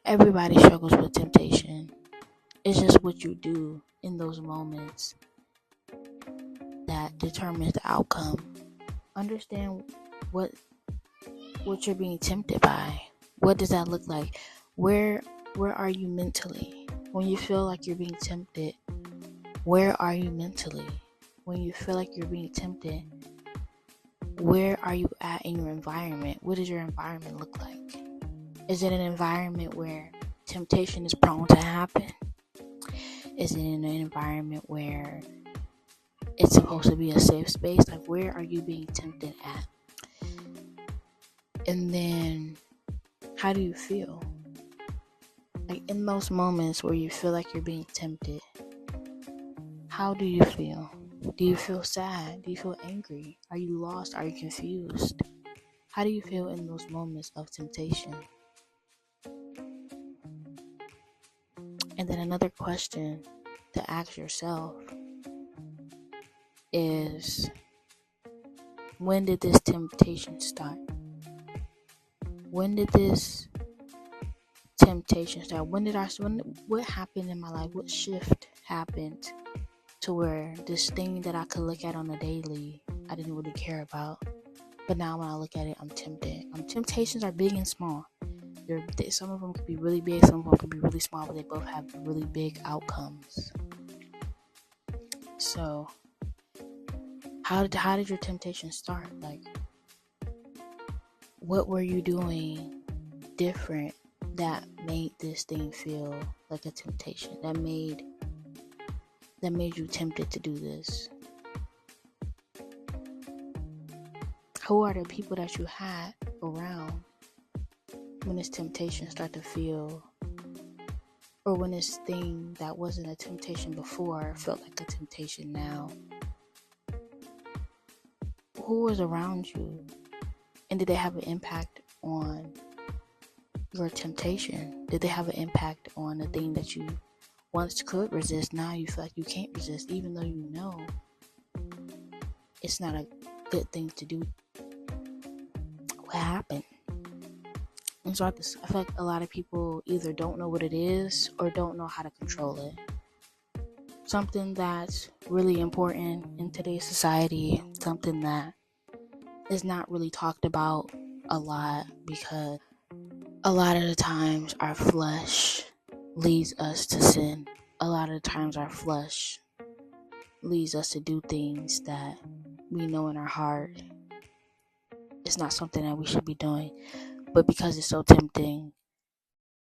Everybody struggles with temptation. It's just what you do in those moments that determines the outcome. Understand what you're being tempted by. What does that look like? Where are you mentally? When you feel like you're being tempted, where are you mentally? When you feel like you're being tempted, where are you at in your environment? What does your environment look like? Is it an environment where temptation is prone to happen? Is it in an environment where it's supposed to be a safe space? Like, where are you being tempted at? And then, how do you feel? Like, in those moments where you feel like you're being tempted, how do you feel? Do you feel sad? Do you feel angry? Are you lost? Are you confused? How do you feel in those moments of temptation? And then another question to ask yourself is, when did this temptation start? When did this temptation start? What happened in my life? What shift happened to where this thing that I could look at on a daily, I didn't really care about, but now when I look at it, I'm tempted. Temptations are big and small. Some of them could be really big, some of them could be really small, but they both have really big outcomes. So, how did your temptation start? Like, what were you doing different that made this thing feel like a temptation? That made you tempted to do this? Who are the people that you had around when this temptation started to feel, or when this thing that wasn't a temptation before felt like a temptation now? Who was around you? And did they have an impact on your temptation? Did they have an impact on the thing that you once could resist? Now you feel like you can't resist, even though you know it's not a good thing to do. What happened? And so I feel like a lot of people either don't know what it is or don't know how to control it. Something that's really important in today's society, something that is not really talked about a lot, because a lot of the times our flesh leads us to sin. A lot of the times our flesh leads us to do things that we know in our heart it's not something that we should be doing, but because it's so tempting,